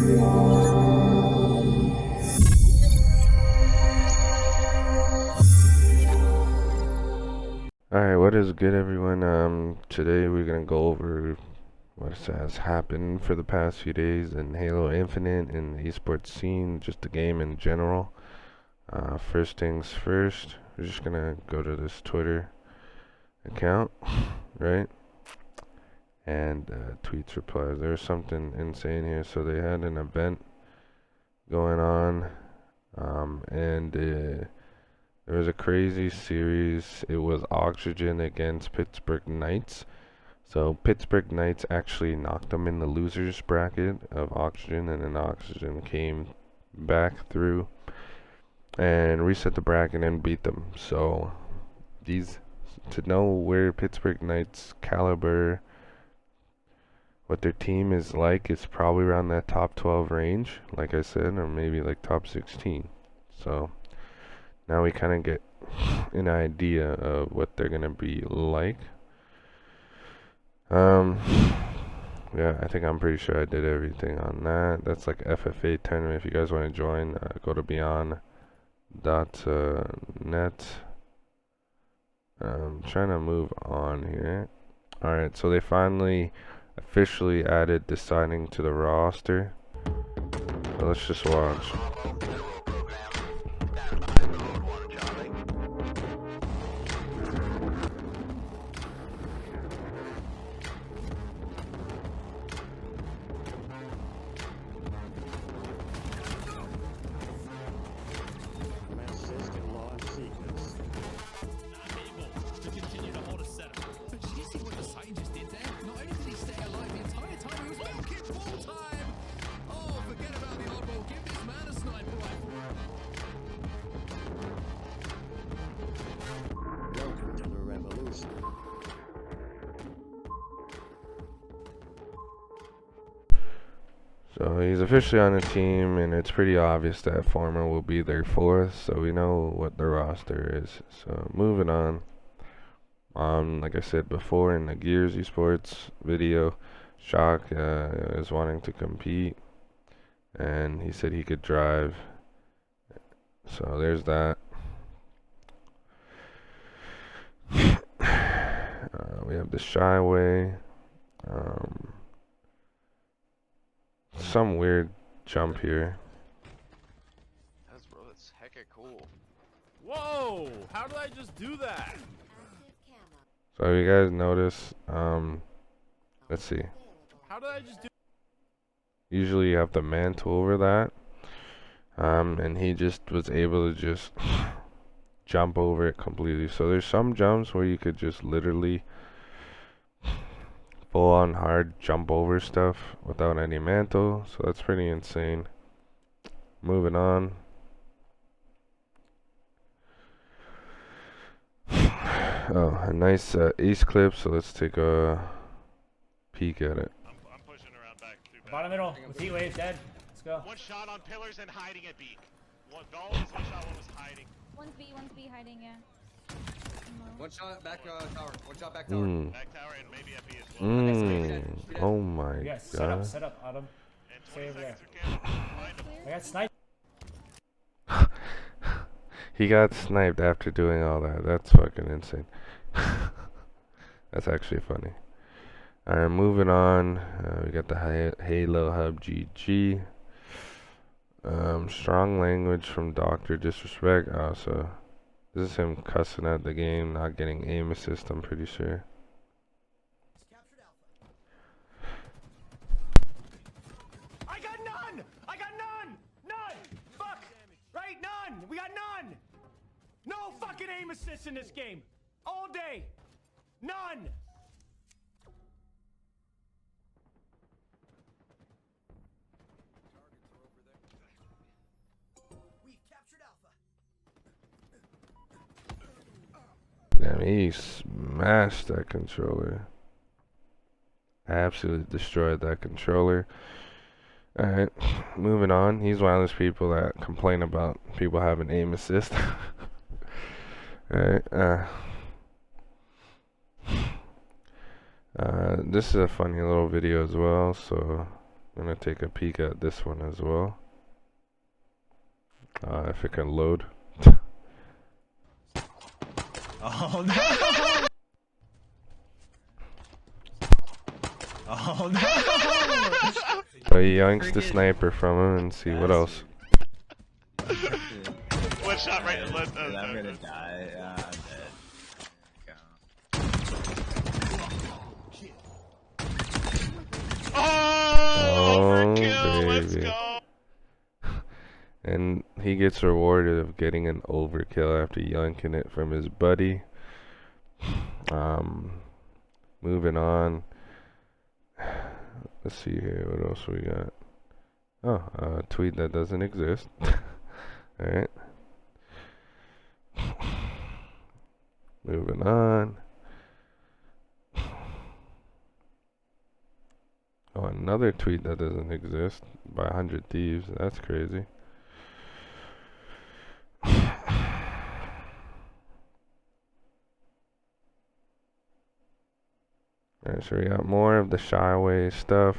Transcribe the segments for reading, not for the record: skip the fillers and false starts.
Alright, what is good, everyone? Today we're gonna go over what has happened for the past few days in Halo Infinite and the eSports scene, just the game in general. First things first, we're just gonna go to this Twitter account, right? And tweets, replies. There's something insane here. So they had an event going on, and there was a crazy series. It was Oxygen against Pittsburgh Knights. So Pittsburgh Knights actually knocked them in the losers bracket of Oxygen, and then Oxygen came back through and reset the bracket and beat them. So to know where Pittsburgh Knights caliber, what their team is like, is probably around that top 12 range, like I said, or maybe like top 16. So now we kind of get an idea of what they're gonna be like. Yeah, I think I'm pretty sure I did everything on that. That's like FFA tournament. If you guys want to join, go to beyond.net. Trying to move on here. Alright, so they finally officially added deciding to the roster. So let's just watch. So he's officially on the team, and it's pretty obvious that Former will be their fourth, so we know what the roster is. So moving on. Like I said before in the Gears eSports video, Shock is wanting to compete, and he said he could drive. So there's that. We have the Shyway. Some weird jump here. That's hecka cool. Whoa! How did I just do that? So you guys notice, let's see. How did I just do? Usually you have the mantle over that, and he just was able to just jump over it completely. So there's some jumps where you could just literally full on hard jump over stuff without any mantle, so that's pretty insane. Moving on. Oh, a nice ace clip, so let's take a peek at it. I'm pushing around back. Bottom middle, with heat wave, dead. Let's go. One shot on pillars and hiding at B. One shot, one was hiding. One's B hiding, yeah. One shot back tower. One shot back tower. Back tower and maybe at B as well. Oh my Yeah, god. set up, Autumn. And Stay 20 over there. seconds to kill. I got sniped. He got sniped after doing all that. That's fucking insane. That's actually funny. Alright, moving on. We got the Halo Hub GG. Strong language from Dr. Disrespect. Oh, so this is him cussing at the game, not getting aim assist, I'm pretty sure. I got none! I got none! None! Fuck! Right, none! We got none! No fucking aim assist in this game! All day! None! Damn, he smashed that controller. Absolutely destroyed that controller. Alright, moving on. He's one of those people that complain about people having aim assist. Alright, this is a funny little video as well, so I'm gonna take a peek at this one as well. If it can load. Oh no! Oh no! So he yoinks the sniper from him and see what else. One shot right. I'm gonna die. Yeah, I'm dead. Oh, Oh, overkill! Let's baby. go. And he gets rewarded of getting an overkill after yanking it from his buddy. Moving on. Let's see here. What else we got? Oh, a tweet that doesn't exist. Alright. Moving on. Oh, another tweet that doesn't exist by 100 Thieves. That's crazy. Alright, so we got more of the Shyway stuff.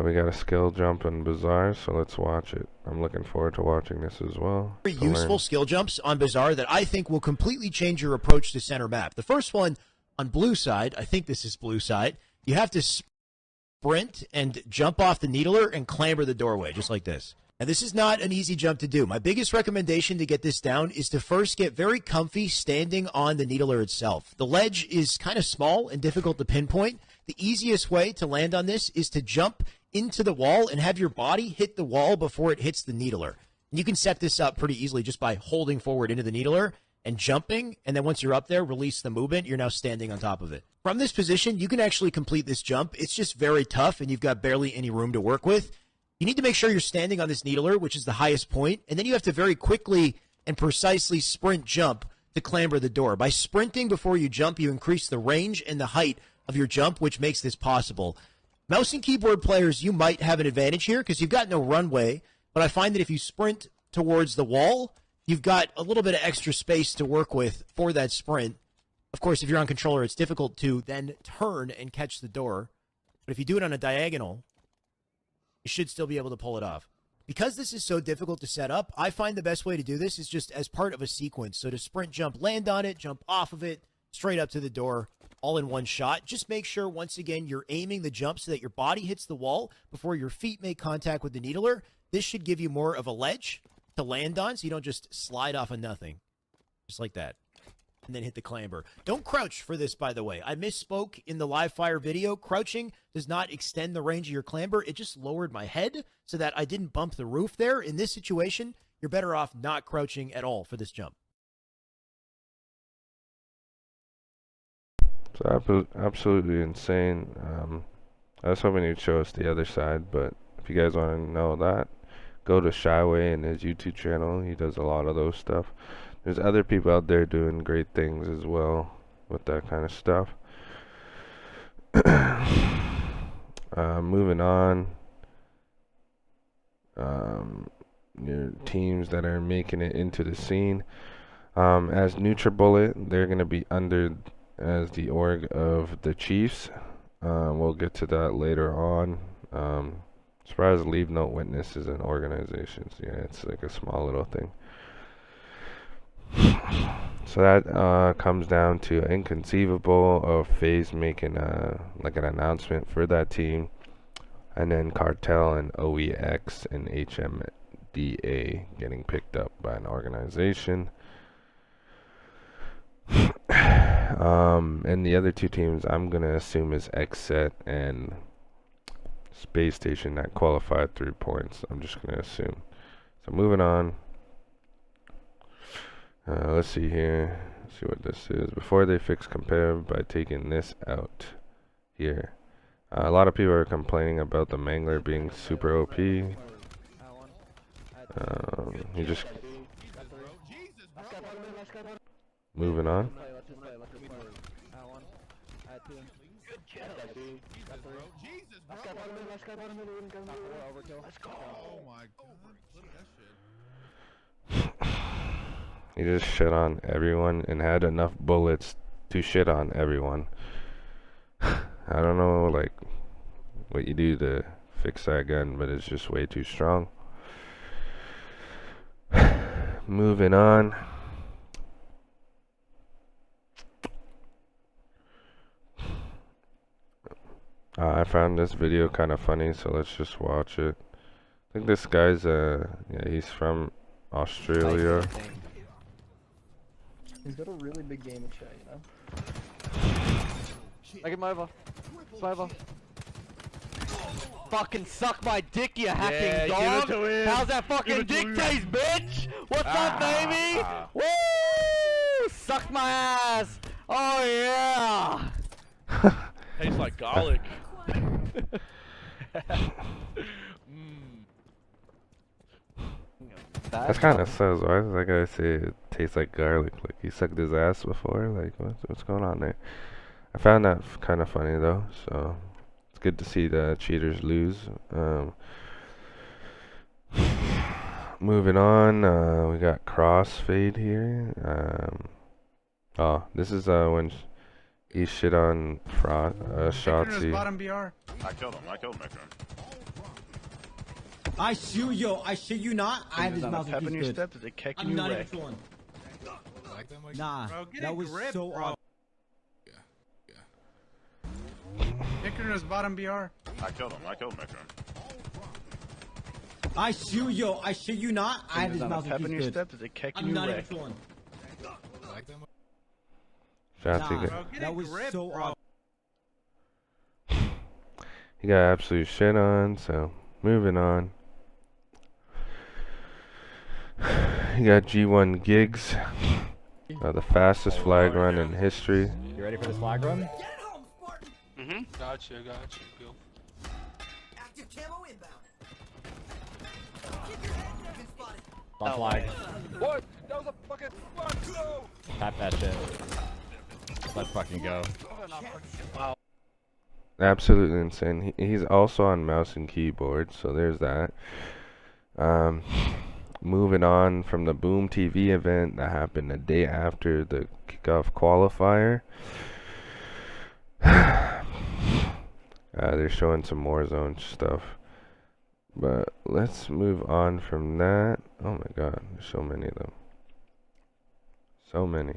We got a skill jump in Bazaar, so let's watch it. I'm looking forward to watching this as well. Very useful skill jumps on Bazaar that I think will completely change your approach to center map. The first one on blue side, I think this is blue side, you have to sprint and jump off the needler and clamber the doorway, just like this. Now, this is not an easy jump to do. My biggest recommendation to get this down is to first get very comfy standing on the needler itself. The ledge is kind of small and difficult to pinpoint. The easiest way to land on this is to jump into the wall and have your body hit the wall before it hits the needler. And you can set this up pretty easily just by holding forward into the needler and jumping, and then once you're up there, release the movement. You're now standing on top of it. From this position, you can actually complete this jump. It's just very tough, and you've got barely any room to work with. You need to make sure you're standing on this needler, which is the highest point, and then you have to very quickly and precisely sprint jump to clamber the door. By sprinting before you jump, you increase the range and the height of your jump, which makes this possible. Mouse and keyboard players, you might have an advantage here because you've got no runway, but I find that if you sprint towards the wall, you've got a little bit of extra space to work with for that sprint. Of course, if you're on controller, it's difficult to then turn and catch the door, but if you do it on a diagonal, you should still be able to pull it off. Because this is so difficult to set up, I find the best way to do this is just as part of a sequence. So to sprint jump, land on it, jump off of it, straight up to the door, all in one shot. Just make sure, once again, you're aiming the jump so that your body hits the wall before your feet make contact with the needler. This should give you more of a ledge to land on so you don't just slide off of nothing. Just like that. And then hit the clamber. Don't crouch for this, by the way. I misspoke in the live fire video. Crouching does not extend the range of your clamber. It just lowered my head so that I didn't bump the roof there. In this situation, you're better off not crouching at all for this jump. So absolutely insane. I was hoping you'd show us the other side, but if you guys want to know that, go to Shyway and his YouTube channel. He does a lot of those stuff. There's other people out there doing great things as well with that kind of stuff. Moving on. Your teams that are making it into the scene. As NutriBullet, they're going to be under as the org of the Chiefs. We'll get to that later on. As far as Leave No Witness is an organization, so yeah, it's like a small little thing. So that comes down to inconceivable of FaZe making like an announcement for that team, and then Cartel and OEX and HMDA getting picked up by an organization. And the other two teams I'm gonna assume is XSET and Space Station that qualified 3 points. I'm just gonna assume. So moving on. Let's see here. Let's see what this is. Before they fix compare by taking this out here. A lot of people are complaining about the Mangler being super OP. He just moving on. He just shit on everyone and had enough bullets to shit on everyone. I don't know, like, what you do to fix that gun, but it's just way too strong. Moving on. I found this video kind of funny, so let's just watch it. I think this guy's yeah, he's from Australia. He's got a really big gaming chair, you know? I get him over. It's over. Fucking suck my dick, you hacking dog! How's that fucking dick taste, bitch? What's up, baby? Woo! Suck my ass! Oh yeah! Tastes like garlic. That's kind of sus. Why does that guy say it tastes like garlic? Like he sucked his ass before? Like what's going on there? I found that kind of funny though. So it's good to see the cheaters lose. Moving on, we got crossfade here. Oh, this is when he shit on Shotzi. I killed him. Victor. I sue you. I shit you not. I have his mouth Pep in your step is a kicking you away. Nah, that was so off. Victor is bottom BR. I killed him. Victor. I sue you. I shit you not. I have his mouth Pep in your step is a kicking I'm you not away. even fooling. Shotzi Nah, that was so off. he got absolute shit on. So moving on. You got G1 Gigs, the fastest flag run in history. You ready for this flag run? Gotcha. Go. Active camo inbound. On flag. What? That was a fucking fuck. No. Tap that shit. Let's fucking go. Absolutely insane. He's also on mouse and keyboard, so there's that. Moving on from the Boom TV event that happened the day after the kickoff qualifier. They're showing some Warzone stuff. But let's move on from that. Oh my god, there's so many of them. So many.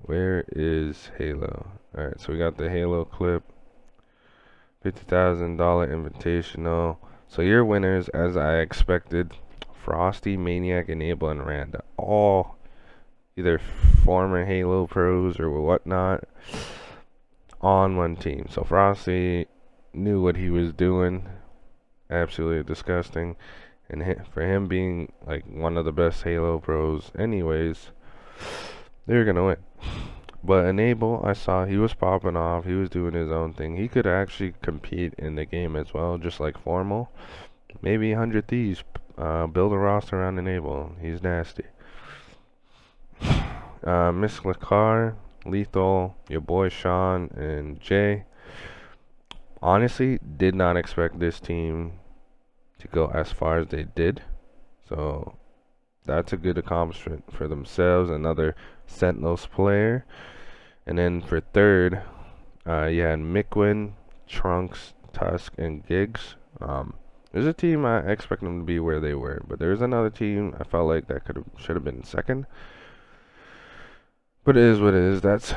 Where is Halo? Alright, so we got the Halo clip. $50,000 invitational. So your winners, as I expected, Frosty, Maniac, Enable, and Randa. All either former Halo pros or whatnot on one team. So Frosty knew what he was doing. Absolutely disgusting. And for him being like one of the best Halo pros anyways, they're going to win. But Enable, I saw he was popping off. He was doing his own thing. He could actually compete in the game as well, just like Formal. Maybe 100 Thieves. Build a roster around Enable. He's nasty. Miss Lacar, Lethal, your boy Sean, and Jay. Honestly, did not expect this team to go as far as they did. So that's a good accomplishment for themselves. Another Sentinels player. And then for third, you had Miquin, Trunks, Tusk, and Gigs. There's a team I expect them to be where they were, but there's another team I felt like that should have been second. But it is what it is. That's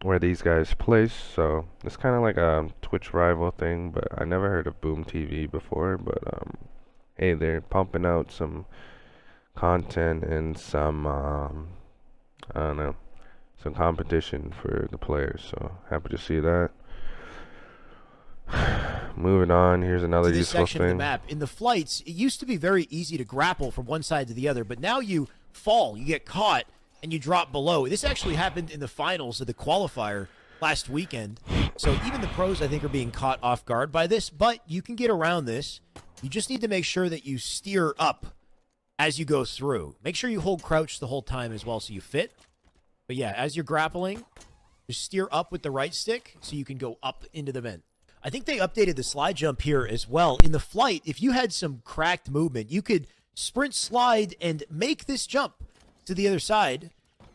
where these guys place. So it's kind of like a Twitch rival thing, but I never heard of Boom TV before. But hey, they're pumping out some content and some I don't know, some competition for the players. So happy to see that. Moving on, here's another to this useful section thing. of the map. In the flights, it used to be very easy to grapple from one side to the other, but now you fall, you get caught, and you drop below. This actually happened in the finals of the qualifier last weekend. So even the pros, I think, are being caught off guard by this, but you can get around this. You just need to make sure that you steer up as you go through. Make sure you hold crouch the whole time as well so you fit. But yeah, as you're grappling, just steer up with the right stick so you can go up into the vent. I think they updated the slide jump here as well. In the flight, if you had some cracked movement, you could sprint, slide, and make this jump to the other side.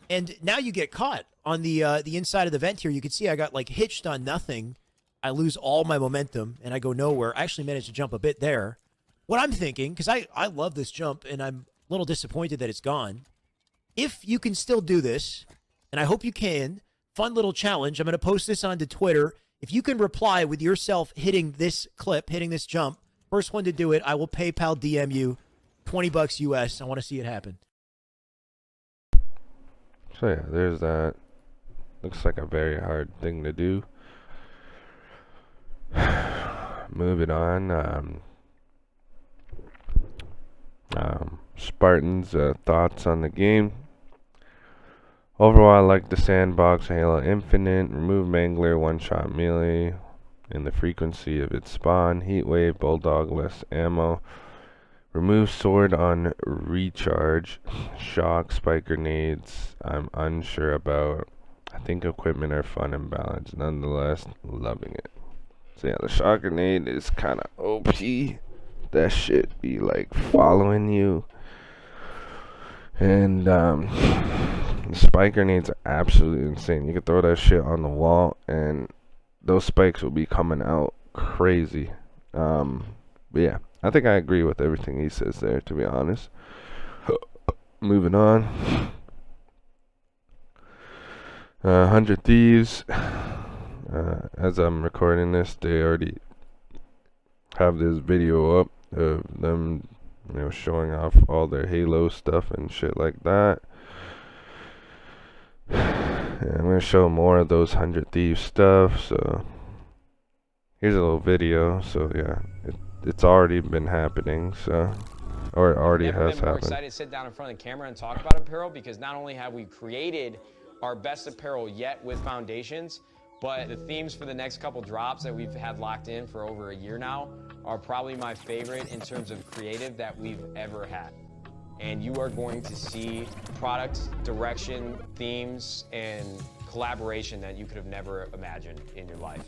And now you get caught on the inside of the vent here. You can see I got like hitched on nothing. I lose all my momentum and I go nowhere. I actually managed to jump a bit there. What I'm thinking, because I love this jump and I'm a little disappointed that it's gone. If you can still do this, and I hope you can, fun little challenge. I'm going to post this onto Twitter. If you can reply with yourself hitting this clip, hitting this jump, first one to do it, I will PayPal DM you $20 US. I want to see it happen. So yeah, there's that. Looks like a very hard thing to do. Moving on. Spartans' thoughts on the game. Overall, I like the sandbox, Halo Infinite, remove Mangler, one-shot melee, and the frequency of its spawn, Heatwave, Bulldog, less ammo, remove sword on recharge, shock, spike grenades, I'm unsure about. I think equipment are fun and balanced, nonetheless, loving it. So yeah, the shock grenade is kind of OP. That shit be like following you. And the spike grenades are absolutely insane. You can throw that shit on the wall and those spikes will be coming out crazy. But yeah, I think I agree with everything he says there, to be honest. Moving on. 100 Thieves. As I'm recording this, they already have this video up of them, showing off all their Halo stuff and shit like that. And I'm gonna show more of those 100 Thieves stuff. So here's a little video. So yeah, it's already been happening. So, or it already has happened. We're excited to sit down in front of the camera and talk about apparel, because not only have we created our best apparel yet with Foundations, but the themes for the next couple drops that we've had locked in for over a year now are probably my favorite in terms of creative that we've ever had. And you are going to see product, direction, themes, and collaboration that you could have never imagined in your life.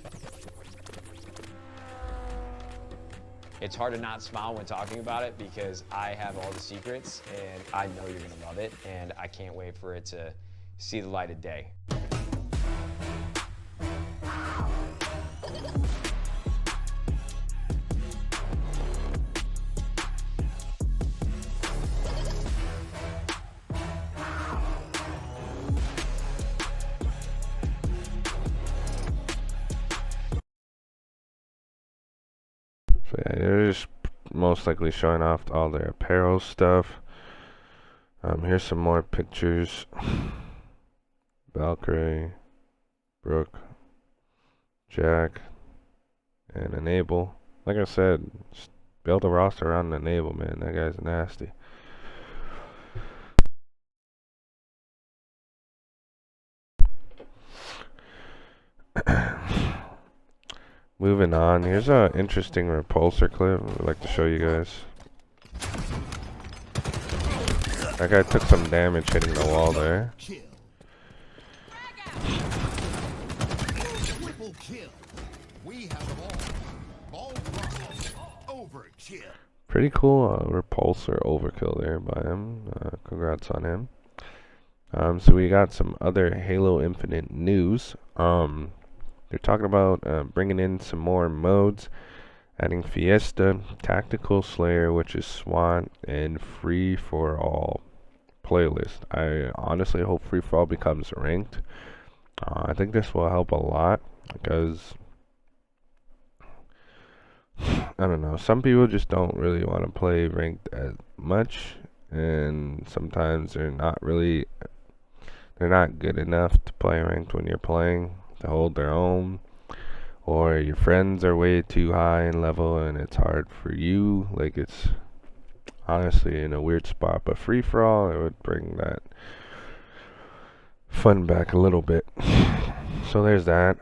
It's hard to not smile when talking about it because I have all the secrets and I know you're gonna love it, and I can't wait for it to see the light of day. So yeah, they're just most likely showing off all their apparel stuff. Here's some more pictures. Valkyrie, Brooke, Jack, and Enable. Like I said, just build a roster around Enable, man. That guy's nasty. Moving on, here's an interesting repulsor clip I'd like to show you guys. That guy took some damage hitting the wall there. Pretty cool repulsor overkill there by him. Congrats on him. So we got some other Halo Infinite news. They're talking about bringing in some more modes, adding Fiesta, Tactical Slayer, which is SWAT, and Free for All playlist. I honestly hope Free for All becomes ranked. I think this will help a lot because I don't know, some people just don't really want to play ranked as much, and sometimes they're not good enough to play ranked when you're playing to hold their own, or your friends are way too high in level and it's hard for you. Like, it's honestly in a weird spot. But free for all, it would bring that fun back a little bit. So there's that.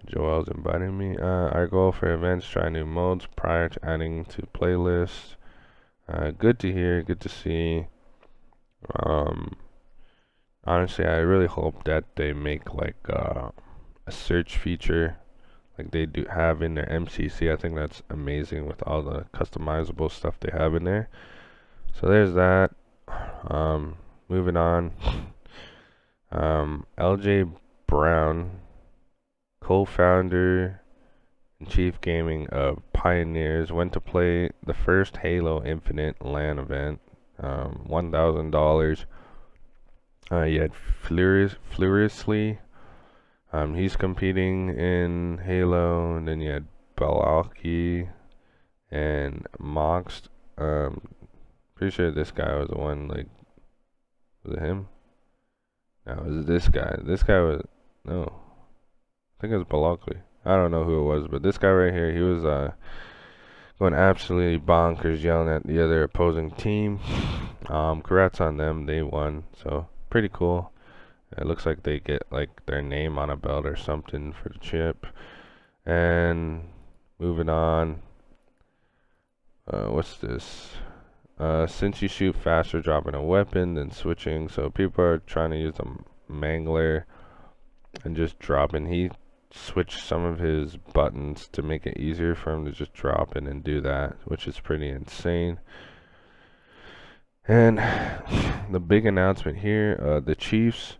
Joel's inviting me. Our goal for events: try new modes prior to adding to playlists. Good to hear, good to see. Honestly, I really hope that they make like a search feature like they do have in their MCC. I think that's amazing with all the customizable stuff they have in there. So there's that. Moving on. LJ Brown co-founder and chief gaming of Pioneers, went to play the first Halo Infinite LAN event. $1,000. You had Furiously. He's competing in Halo, and then you had Balaki and Mox. Pretty sure this guy was the one, like, was it him? No, it was this guy. This guy was, no, I think it was Balaki. I don't know who it was, but this guy right here, he was going absolutely bonkers, yelling at the other opposing team. Congrats on them, they won, so pretty cool. It looks like they get like their name on a belt or something for the chip. And moving on, what's this? Since you shoot faster dropping a weapon than switching, so people are trying to use the mangler and just dropping. He switched some of his buttons to make it easier for him to just drop in and do that, which is pretty insane. And the big announcement here, the Chiefs,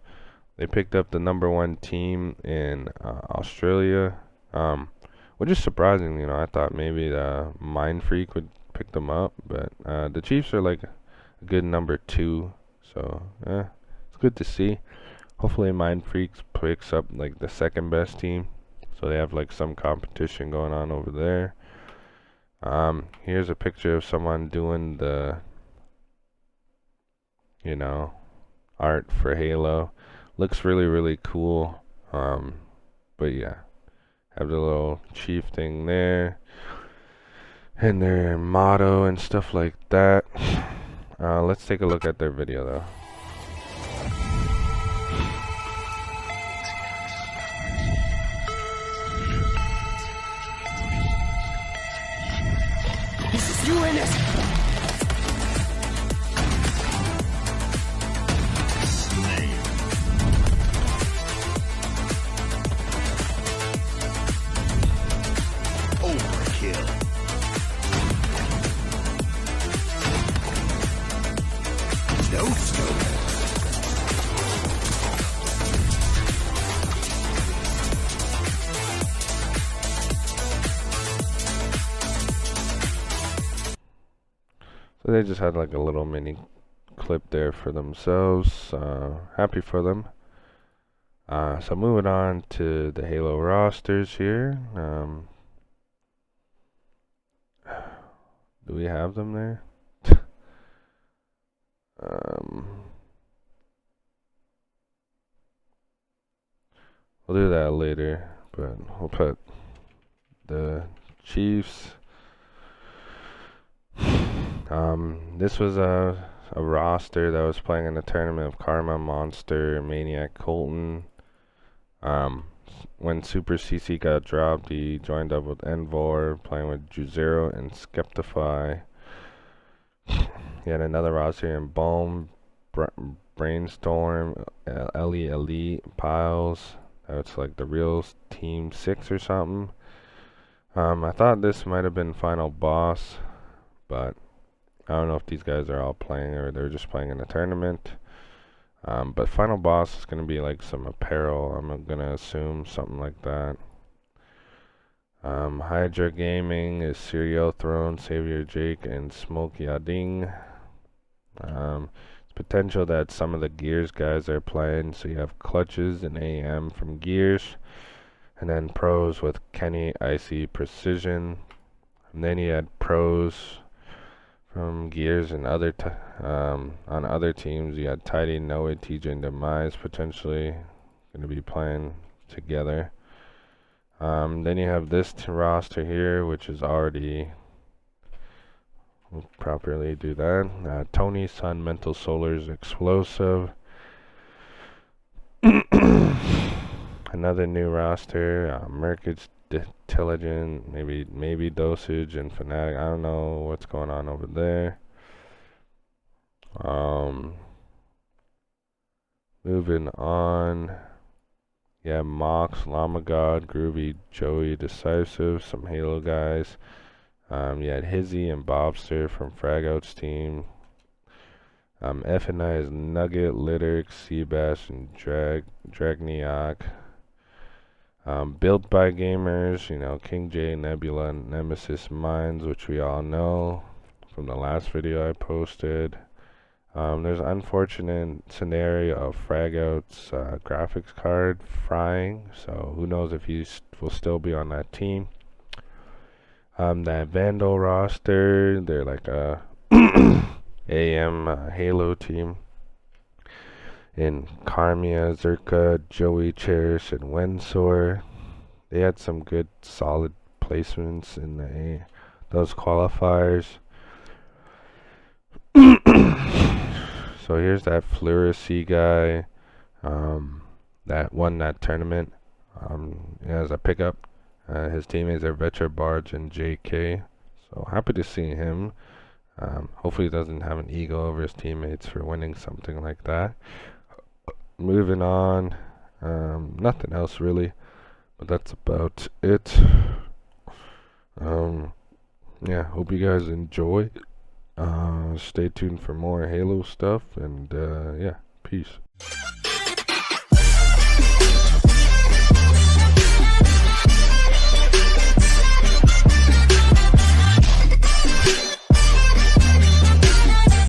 they picked up the #1 team in Australia, which is surprising. You know, I thought maybe the Mind Freak would pick them up, but the Chiefs are like a good #2, so it's good to see. Hopefully Mind Freaks picks up like the second best team, so they have like some competition going on over there. Here's a picture of someone doing the, you know, art for Halo. Looks really cool. But yeah, have the little chief thing there and their motto and stuff like that. Let's take a look at their video though. This is UNS. So they just had like a little mini clip there for themselves. Happy for them. So moving on to the Halo rosters here. Do we have them there? We'll do that later, but we'll put the Chiefs. This was a roster that was playing in the tournament of Karma, Monster, Maniac, Colton. When Super CC got dropped, he joined up with Envor, playing with Juzero and Skeptify. He had another roster in Balm, Brainstorm, Ellie Elite, Piles. That's like the real Team 6 or something. I thought this might have been Final Boss, but I don't know if these guys are all playing or they're just playing in a tournament. But Final Boss is going to be like some apparel, I'm going to assume, something like that. Hydra Gaming is Serial Throne, Savior Jake, and Smoke Yading. It's potential that some of the Gears guys are playing, so you have Clutches and AM from Gears, and then pros with Kenny, Icy, Precision, and then you had pros from Gears and other on other teams. You had Tidy, Noah, TJ, and Demise potentially going to be playing together. Then you have this roster here, which is already, we'll properly do that. Tony, Sun, Mental, Solars, Explosive. Another new roster, Merkage, Intelligent, maybe Dosage and Fnatic. I don't know what's going on over there. Moving on. Yeah, Mox, Llama God, Groovy, Joey, Decisive, some Halo guys. You had Hizzy and Bobster from Fragout's team. F&I is Nugget, Lyric, Seabass, and Dragniak. Built by gamers, you know, King J, Nebula, and Nemesis Mines, which we all know from the last video I posted. There's an unfortunate scenario of Fragout's graphics card frying, so who knows if he will still be on that team. That Vandal roster, they're like a AM Halo team. In Karmia, Zerka, Joey, Cherish, and Wensor. They had some good, solid placements in those qualifiers. So here's that Fluorescy guy that won that tournament as a pickup. His teammates are Vetra Barge and JK. So happy to see him. Hopefully he doesn't have an ego over his teammates for winning something like that. Moving on, nothing else really, but that's about it. Yeah, hope you guys enjoy. Stay tuned for more Halo stuff, and yeah, peace.